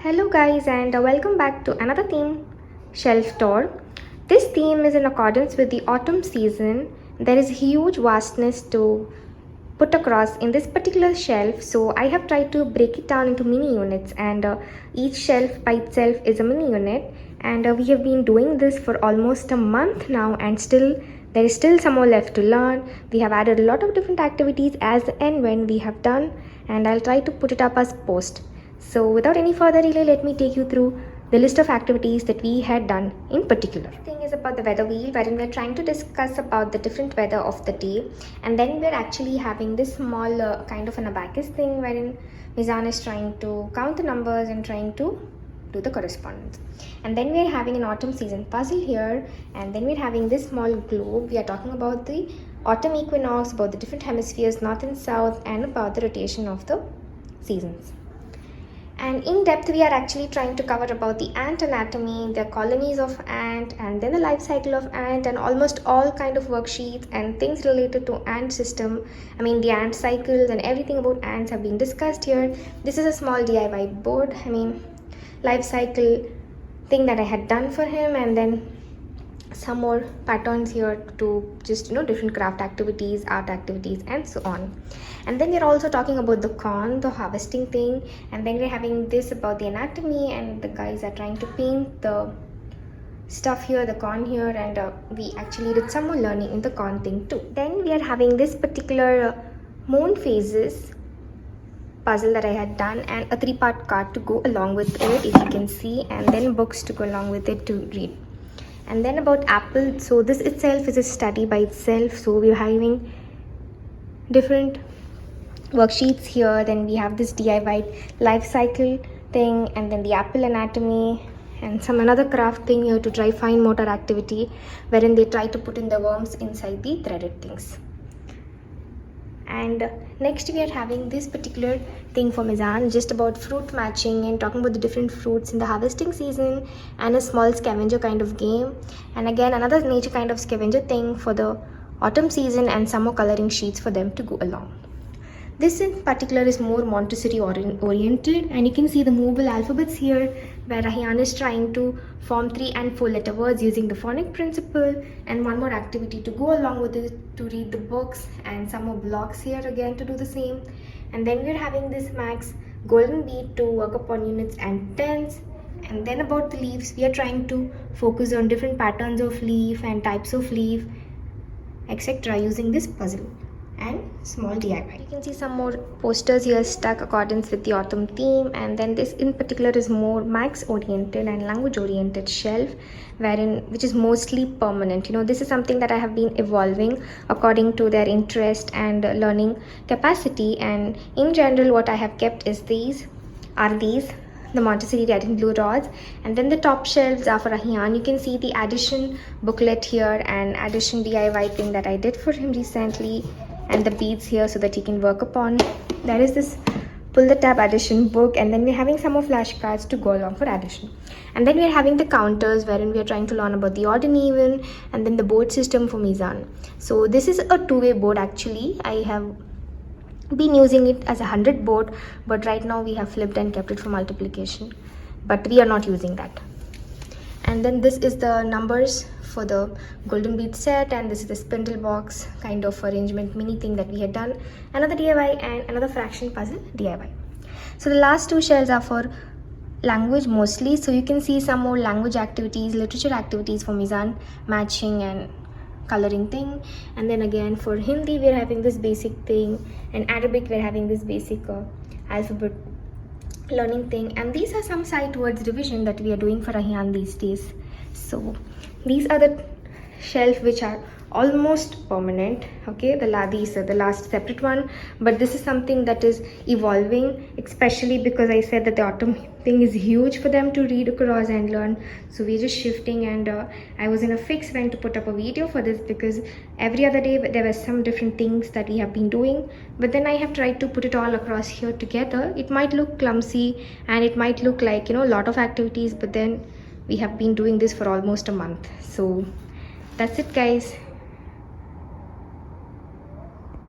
Hello guys, and welcome back to another theme, Shelf Tour. This theme is in accordance with the autumn season. There is huge vastness to put across in this particular shelf, so I have tried to break it down into mini units, and each shelf by itself is a mini unit, and we have been doing this for almost a month now, and still there is still some more left to learn. We have added a lot of different activities as and when we have done, and I'll try to put it up as post. So without any further delay, let me take you through the list of activities that we had done in particular. The thing is about the weather wheel, wherein we're trying to discuss about the different weather of the day, and then we're actually having this small kind of an abacus thing wherein Mizan is trying to count the numbers and trying to do the correspondence. And then we're having an autumn season puzzle here, and then we're having this small globe. We are talking about the autumn equinox, about the different hemispheres, north and south, and about the rotation of the seasons. And in depth, we are actually trying to cover about the ant anatomy, the colonies of ant, and then the life cycle of ant, and almost all kind of worksheets and things related to ant system. I mean, the ant cycles and everything about ants have been discussed here. This is a small DIY board. I mean, life cycle thing that I had done for him, and then some more patterns here to just different craft activities, art activities, and so on. And then we're also talking about the corn, the harvesting thing, and then we're having this about the anatomy, and the guys are trying to paint the stuff here, the corn here, and we actually did some more learning in the corn thing too. Then we are having this particular moon phases puzzle that I had done, and a 3-part card to go along with it, if you can see, and then books to go along with it to read. And then about apple, so this itself is a study by itself, so we're having different worksheets here. Then we have this DIY life cycle thing, and then the apple anatomy, and some another craft thing here to try fine motor activity, wherein they try to put in the worms inside the threaded things. And next we are having this particular thing for Mizan, just about fruit matching and talking about the different fruits in the harvesting season, and a small scavenger kind of game, and again another nature kind of scavenger thing for the autumn season, and some more coloring sheets for them to go along. This in particular is more Montessori oriented, and you can see the movable alphabets here, where Rahian is trying to form 3 and 4 letter words using the phonic principle, and one more activity to go along with it to read the books, and some more blocks here again to do the same. And then we're having this Max golden bead to work upon units and tens. And then about the leaves, we are trying to focus on different patterns of leaf and types of leaf, etc. using this puzzle and small DIY. You can see some more posters here stuck accordance with the autumn theme, and then this in particular is more max oriented and language oriented shelf, which is mostly permanent. This is something that I have been evolving according to their interest and learning capacity, and in general what I have kept is these the Montessori red and blue rods, and then the top shelves are for Rahian. You can see the addition booklet here and addition DIY thing that I did for him recently, and the beads here so that he can work upon. There is this pull the tab addition book, and then we're having some more flashcards to go along for addition. And then we're having the counters, wherein we're trying to learn about the odd and even, and then the board system for Mizan. So this is a two-way board actually. I have been using it as a 100 board, but right now we have flipped and kept it for multiplication, but we are not using that. And then this is the numbers for the golden bead set, and this is the spindle box kind of arrangement mini thing that we had done, another DIY, and another fraction puzzle DIY. So the last 2 shells are for language mostly, so you can see some more language activities, literature activities for Mizan, matching and coloring thing. And then again for Hindi we're having this basic thing, and Arabic we're having this basic alphabet learning thing, and these are some sight words revision that we are doing for Rahian these days. So these are the shelf which are almost permanent. Okay, these are the last separate one, but this is something that is evolving, especially because I said that the autumn thing is huge for them to read across and learn, so we're just shifting. And I was in a fix when to put up a video for this, because every other day there were some different things that we have been doing, but then I have tried to put it all across here together. It might look clumsy and it might look like a lot of activities, but then we have been doing this for almost a month. So that's it guys.